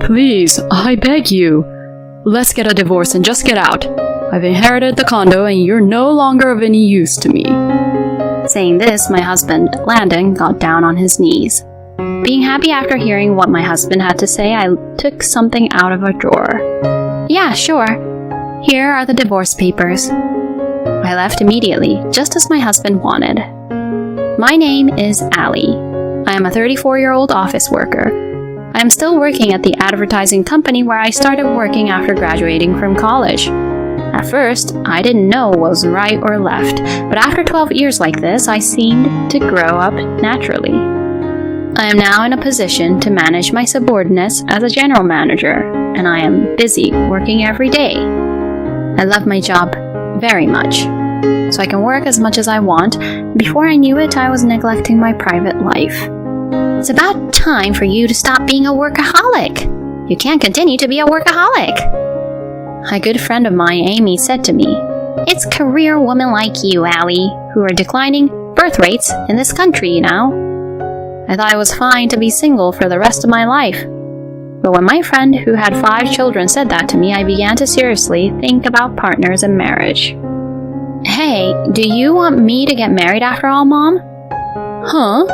Please, I beg you. Let's get a divorce and just get out. I've inherited the condo and you're no longer of any use to me. Saying this, my husband, Landon, got down on his knees. Being happy after hearing what my husband had to say, I took something out of a drawer. Yeah, sure. Here are the divorce papers. I left immediately, just as my husband wanted. My name is Allie. I am a 34-year-old office worker. I am still working at the advertising company where I started working after graduating from college. At first, I didn't know what was right or left, but after 12 years like this, I seemed to grow up naturally. I am now in a position to manage my subordinates as a general manager, and I am busy working every day. I love my job very much, so I can work as much as I want. Before I knew it, I was neglecting my private life. It's about time for you to stop being a workaholic. You can't continue to be a workaholic. A good friend of mine, Amy, said to me, "It's career women like you, Allie, who are declining birth rates in this country, you know." I thought it was fine to be single for the rest of my life. But when my friend who had 5 children said that to me, I began to seriously think about partners and marriage. Hey, do you want me to get married after all, Mom? Huh?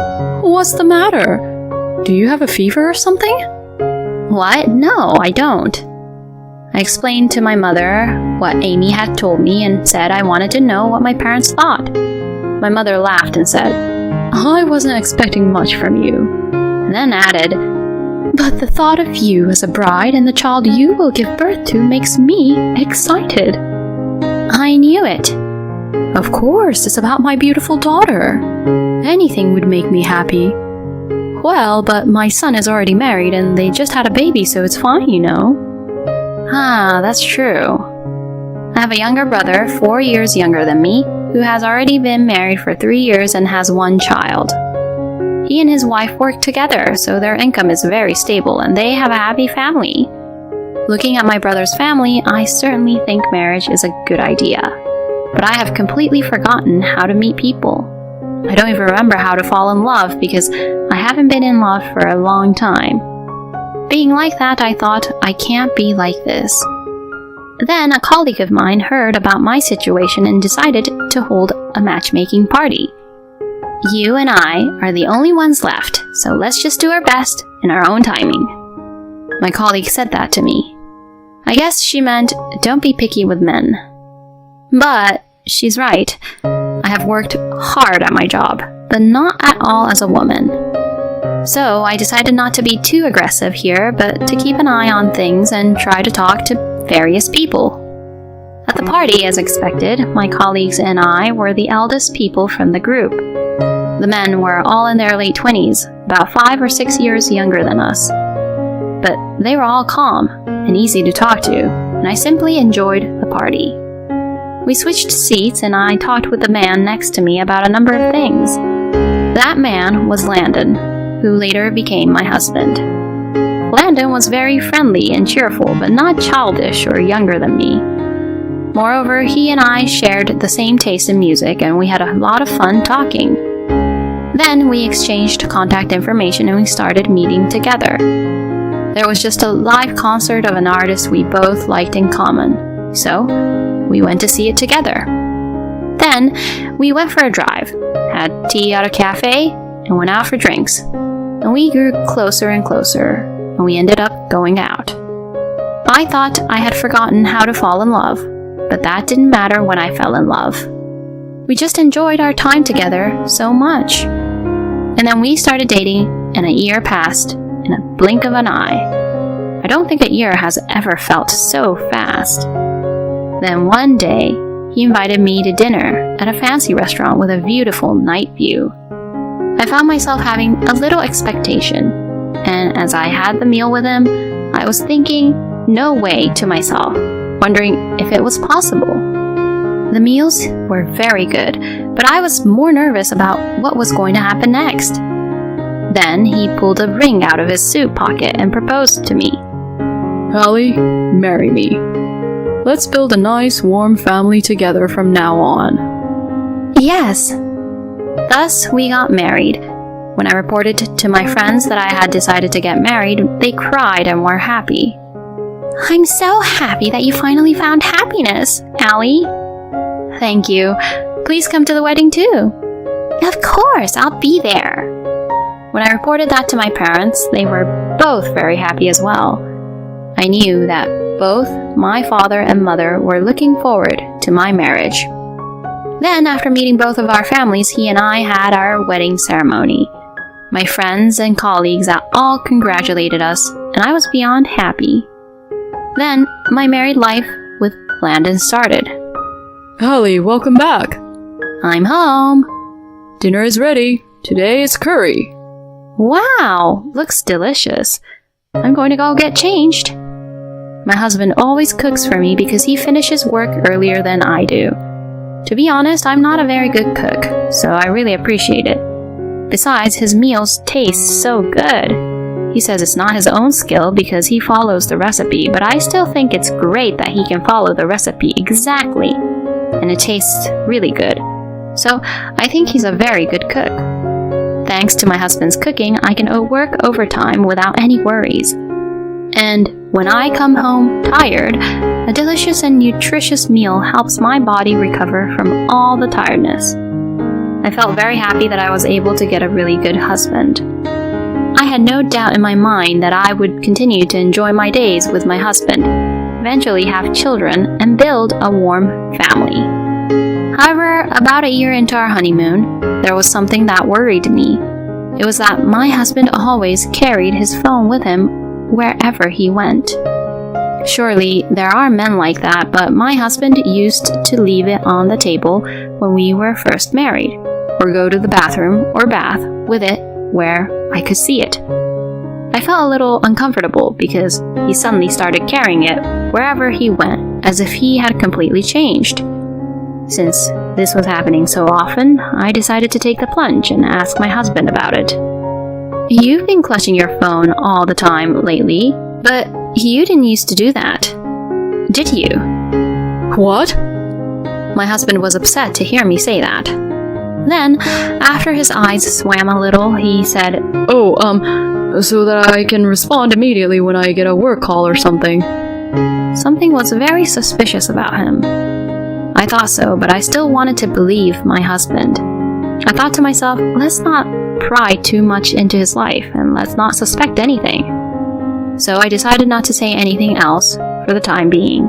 What's the matter? Do you have a fever or something? What? No, I don't. I explained to my mother what Amy had told me and said I wanted to know what my parents thought. My mother laughed and said, "I wasn't expecting much from you," and then added, "But the thought of you as a bride and the child you will give birth to makes me excited." I knew it. Of course, it's about my beautiful daughter. Anything would make me happy. Well, but my son is already married and they just had a baby, so it's fine, you know. Ah, that's true. I have a younger brother, 4 years younger than me, who has already been married for 3 years and has 1 child. He and his wife work together, so their income is very stable and they have a happy family. Looking at my brother's family, I certainly think marriage is a good idea. But I have completely forgotten how to meet people. I don't even remember how to fall in love because I haven't been in love for a long time. Being like that, I thought, I can't be like this. Then a colleague of mine heard about my situation and decided to hold a matchmaking party. You and I are the only ones left, so let's just do our best in our own timing. My colleague said that to me. I guess she meant, don't be picky with men. But she's right. I have worked hard at my job, but not at all as a woman. So I decided not to be too aggressive here, but to keep an eye on things and try to talk to various people. At the party, as expected, my colleagues and I were the eldest people from the group. The men were all in their late 20s, about 5 or 6 years younger than us. But they were all calm and easy to talk to, and I simply enjoyed the party. We switched seats and I talked with the man next to me about a number of things. That man was Landon, who later became my husband. Landon was very friendly and cheerful, but not childish or younger than me. Moreover, he and I shared the same taste in music and we had a lot of fun talking. Then we exchanged contact information and we started meeting together. There was just a live concert of an artist we both liked in common, so we went to see it together. Then we went for a drive, had tea at a cafe, and went out for drinks. And we grew closer and closer, and we ended up going out. I thought I had forgotten how to fall in love, but that didn't matter when I fell in love. We just enjoyed our time together so much. And then we started dating, and a year passed in a blink of an eye. I don't think a year has ever felt so fast. Then one day, he invited me to dinner at a fancy restaurant with a beautiful night view. I found myself having a little expectation, and as I had the meal with him, I was thinking, no way, to myself, wondering if it was possible. The meals were very good, but I was more nervous about what was going to happen next. Then he pulled a ring out of his suit pocket and proposed to me. Allie, marry me. Let's build a nice, warm family together from now on. Yes. Thus we got married. When I reported to my friends that I had decided to get married, they cried and were happy. I'm so happy that you finally found happiness, Allie. Thank you. Please come to the wedding too. Of course, I'll be there. When I reported that to my parents, they were both very happy as well. I knew that both my father and mother were looking forward to my marriage. Then, after meeting both of our families, he and I had our wedding ceremony. My friends and colleagues all congratulated us, and I was beyond happy. Then, my married life with Landon started. Allie, welcome back. I'm home. Dinner is ready. Today is curry. Wow, looks delicious. I'm going to go get changed. My husband always cooks for me because he finishes work earlier than I do. To be honest, I'm not a very good cook, so I really appreciate it. Besides, his meals taste so good. He says it's not his own skill because he follows the recipe, but I still think it's great that he can follow the recipe exactly, and it tastes really good. So, I think he's a very good cook. Thanks to my husband's cooking, I can work overtime without any worries. And when I come home tired, a delicious and nutritious meal helps my body recover from all the tiredness. I felt very happy that I was able to get a really good husband. I had no doubt in my mind that I would continue to enjoy my days with my husband, eventually have children, and build a warm family. However, about a year into our honeymoon, there was something that worried me. It was that my husband always carried his phone with him wherever he went. Surely, there are men like that, but my husband used to leave it on the table when we were first married, or go to the bathroom or bath with it where I could see it. I felt a little uncomfortable because he suddenly started carrying it wherever he went, as if he had completely changed. Since this was happening so often, I decided to take the plunge and ask my husband about it. You've been clutching your phone all the time lately, but you didn't used to do that, did you? What? My husband was upset to hear me say that. Then, after his eyes swam a little, he said, so that I can respond immediately when I get a work call or something. Something was very suspicious about him. I thought so, but I still wanted to believe my husband. I thought to myself, let's not pry too much into his life, and let's not suspect anything. So I decided not to say anything else for the time being.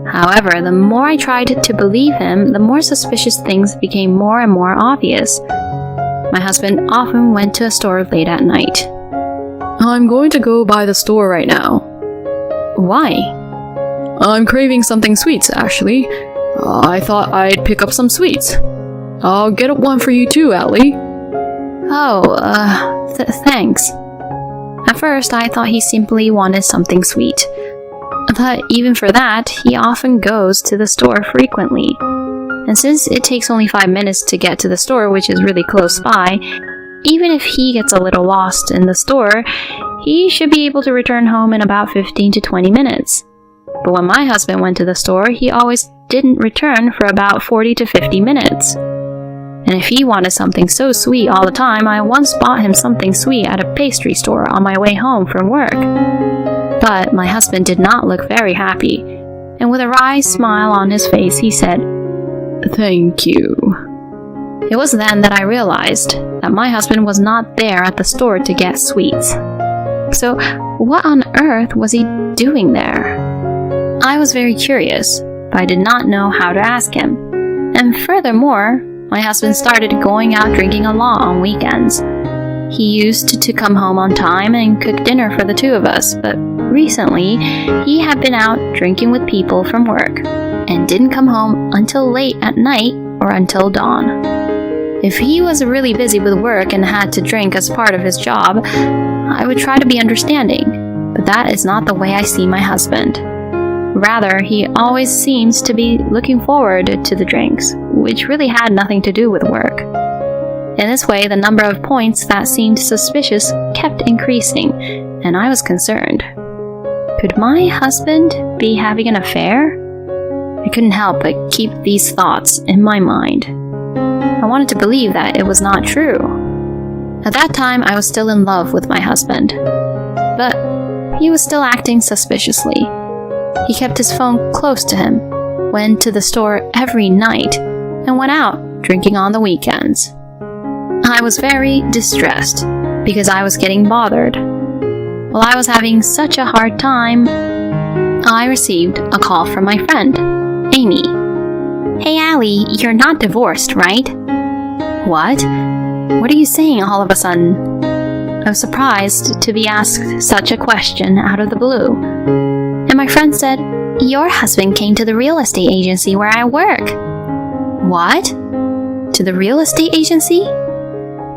However, the more I tried to believe him, the more suspicious things became more and more obvious. My husband often went to a store late at night. I'm going to go by the store right now. Why? I'm craving something sweets, actually. I thought I'd pick up some sweets. I'll get one for you too, Allie. Thanks. At first, I thought he simply wanted something sweet. But even for that, he often goes to the store frequently. And since it takes only 5 minutes to get to the store, which is really close by, even if he gets a little lost in the store, he should be able to return home in about 15 to 20 minutes. But when my husband went to the store, he always didn't return for about 40 to 50 minutes. And if he wanted something so sweet all the time, I once bought him something sweet at a pastry store on my way home from work. But my husband did not look very happy, and with a wry smile on his face, he said, "Thank you." It was then that I realized that my husband was not there at the store to get sweets. So what on earth was he doing there? I was very curious, but I did not know how to ask him. And furthermore, my husband started going out drinking a lot on weekends. He used to come home on time and cook dinner for the two of us, but recently he had been out drinking with people from work and didn't come home until late at night or until dawn. If he was really busy with work and had to drink as part of his job, I would try to be understanding, but that is not the way I see my husband. Rather, he always seems to be looking forward to the drinks, which really had nothing to do with work. In this way, the number of points that seemed suspicious kept increasing, and I was concerned. Could my husband be having an affair? I couldn't help but keep these thoughts in my mind. I wanted to believe that it was not true. At that time, I was still in love with my husband, but he was still acting suspiciously. He kept his phone close to him, went to the store every night, and went out drinking on the weekends. I was very distressed because I was getting bothered. While I was having such a hard time, I received a call from my friend, Amy. "Hey Allie, you're not divorced, right?" "What? What are you saying all of a sudden?" I was surprised to be asked such a question out of the blue. And my friend said, "Your husband came to the real estate agency where I work." "What? To the real estate agency?"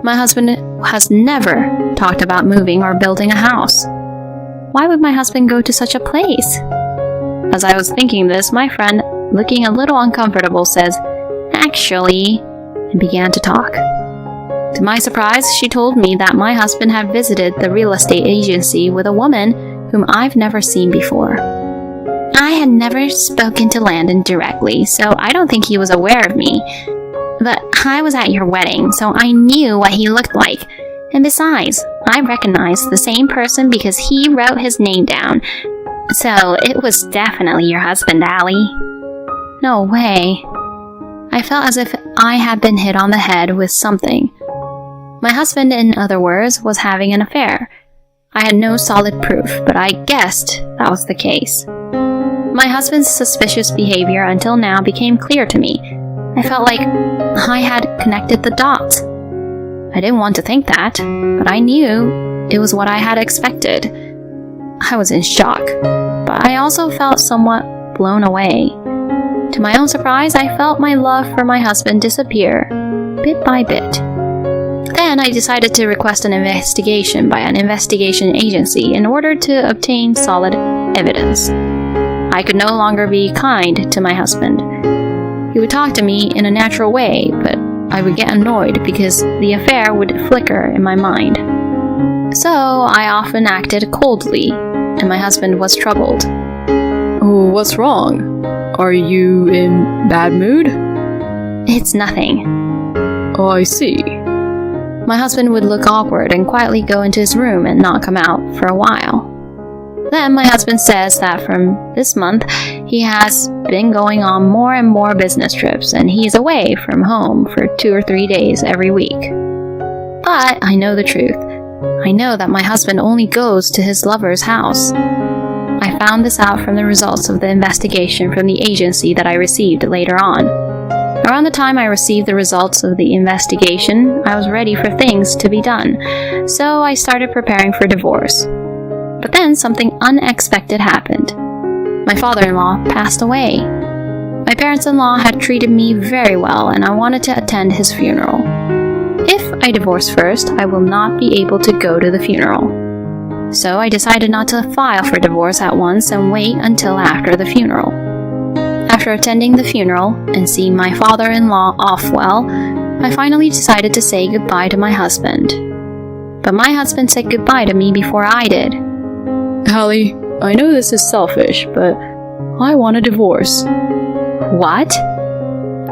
My husband has never talked about moving or building a house. Why would my husband go to such a place? As I was thinking this, my friend, looking a little uncomfortable, says, "Actually," and began to talk. To my surprise, she told me that my husband had visited the real estate agency with a woman whom I've never seen before. I had never spoken to Landon directly, so I don't think he was aware of me. But I was at your wedding, so I knew what he looked like. And besides, I recognized the same person because he wrote his name down. So it was definitely your husband, Allie. No way. I felt as if I had been hit on the head with something. My husband, in other words, was having an affair. I had no solid proof, but I guessed that was the case. My husband's suspicious behavior until now became clear to me. I felt like I had connected the dots. I didn't want to think that, but I knew it was what I had expected. I was in shock, but I also felt somewhat blown away. To my own surprise, I felt my love for my husband disappear, bit by bit. Then I decided to request an investigation by an investigation agency in order to obtain solid evidence. I could no longer be kind to my husband. He would talk to me in a natural way, but I would get annoyed because the affair would flicker in my mind. So I often acted coldly, and my husband was troubled. "Oh, what's wrong? Are you in bad mood?" "It's nothing." "Oh, I see." My husband would look awkward and quietly go into his room and not come out for a while. Then my husband says that from this month, he has been going on more and more business trips, and he is away from home for 2 or 3 days every week. But I know the truth. I know that my husband only goes to his lover's house. I found this out from the results of the investigation from the agency that I received later on. Around the time I received the results of the investigation, I was ready for things to be done, so I started preparing for divorce. But then something unexpected happened. My father-in-law passed away. My parents-in-law had treated me very well, and I wanted to attend his funeral. If I divorce first, I will not be able to go to the funeral. So I decided not to file for divorce at once and wait until after the funeral. After attending the funeral and seeing my father-in-law off well, I finally decided to say goodbye to my husband. But my husband said goodbye to me before I did. "Allie, I know this is selfish, but I want a divorce." "What?"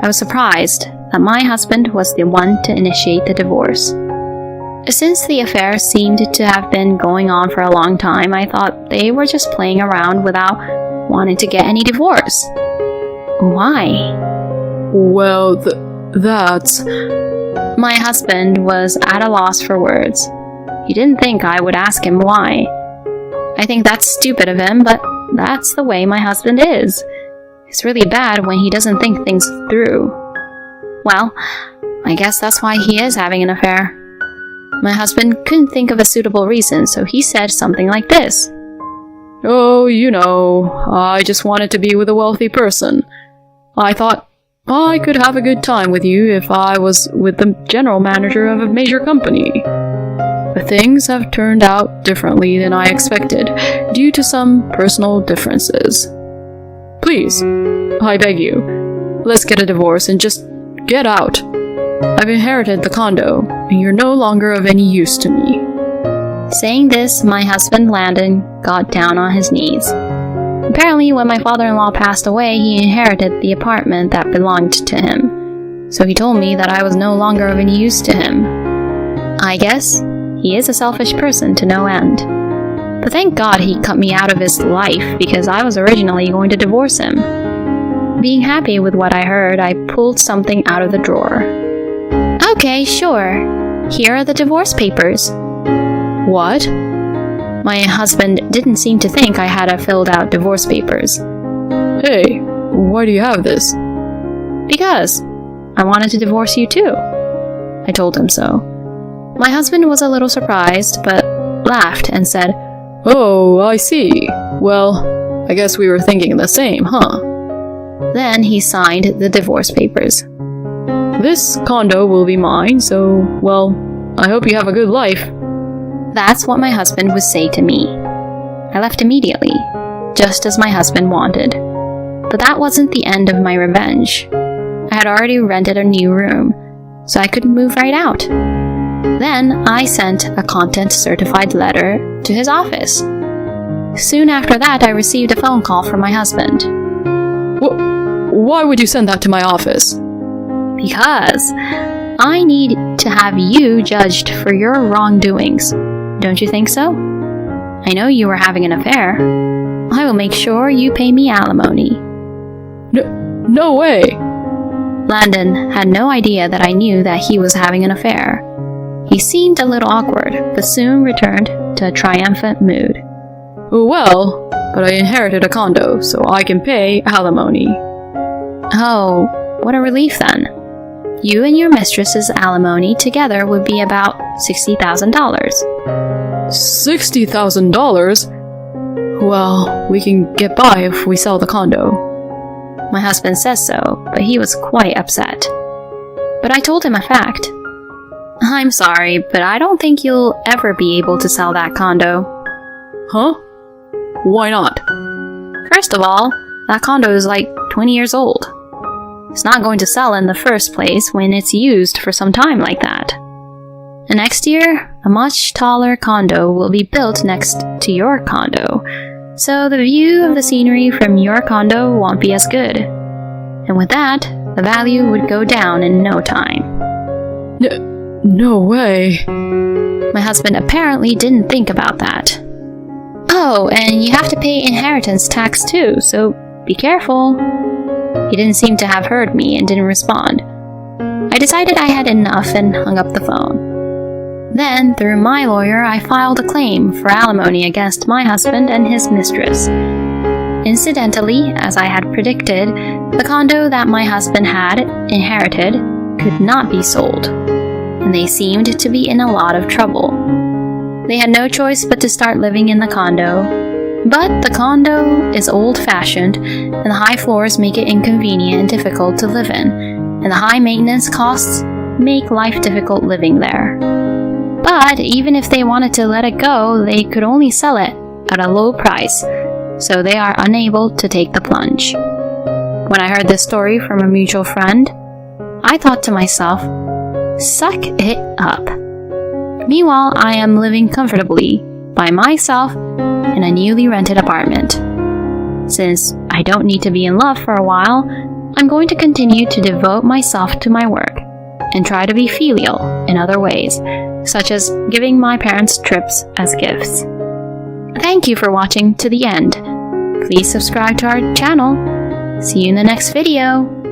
I was surprised that my husband was the one to initiate the divorce. Since the affair seemed to have been going on for a long time, I thought they were just playing around without wanting to get any divorce. Why? "Well, that's..." My husband was at a loss for words. He didn't think I would ask him why. I think that's stupid of him, but that's the way my husband is. It's really bad when he doesn't think things through. Well, I guess that's why he is having an affair. My husband couldn't think of a suitable reason, so he said something like this. "Oh, you know, I just wanted to be with a wealthy person. I thought I could have a good time with you if I was with the general manager of a major company. But things have turned out differently than I expected, due to some personal differences. Please, I beg you, let's get a divorce and just get out. I've inherited the condo, and you're no longer of any use to me." Saying this, my husband Landon got down on his knees. Apparently, when my father-in-law passed away, he inherited the apartment that belonged to him. So he told me that I was no longer of any use to him. I guess he is a selfish person to no end. But thank God he cut me out of his life because I was originally going to divorce him. Being happy with what I heard, I pulled something out of the drawer. Okay, sure. Here are the divorce papers. What? My husband didn't seem to think I had filled out divorce papers. Hey, why do you have this? Because I wanted to divorce you too. I told him so. My husband was a little surprised, but laughed and said, Oh, I see. Well, I guess we were thinking the same, huh? Then he signed the divorce papers. This condo will be mine, so, well, I hope you have a good life. That's what my husband would say to me. I left immediately, just as my husband wanted. But that wasn't the end of my revenge. I had already rented a new room, so I could move right out. Then I sent a content certified letter to his office. Soon after that, I received a phone call from my husband. Why would you send that to my office? Because I need to have you judged for your wrongdoings. Don't you think so? I know you were having an affair. I will make sure you pay me alimony. No way! Landon had no idea that I knew that he was having an affair. He seemed a little awkward, but soon returned to a triumphant mood. Well, but I inherited a condo, so I can pay alimony. Oh, what a relief then. You and your mistress's alimony together would be about $60,000. $60,000? Well, we can get by if we sell the condo. My husband says so, but he was quite upset. But I told him a fact. I'm sorry, but I don't think you'll ever be able to sell that condo. Huh? Why not? First of all, that condo is like 20 years old. It's not going to sell in the first place when it's used for some time like that. And next year, a much taller condo will be built next to your condo, so the view of the scenery from your condo won't be as good. And with that, the value would go down in no time. No way. My husband apparently didn't think about that. Oh, and you have to pay inheritance tax too, so be careful. He didn't seem to have heard me and didn't respond. I decided I had enough and hung up the phone. Then, through my lawyer, I filed a claim for alimony against my husband and his mistress. Incidentally, as I had predicted, the condo that my husband had inherited could not be sold, and they seemed to be in a lot of trouble. They had no choice but to start living in the condo. But the condo is old-fashioned, and the high floors make it inconvenient and difficult to live in, and the high maintenance costs make life difficult living there. But even if they wanted to let it go, they could only sell it at a low price, so they are unable to take the plunge. When I heard this story from a mutual friend, I thought to myself, suck it up. Meanwhile, I am living comfortably by myself in a newly rented apartment. Since I don't need to be in love for a while, I'm going to continue to devote myself to my work and try to be filial in other ways, such as giving my parents trips as gifts. Thank you for watching to the end. Please subscribe to our channel. See you in the next video.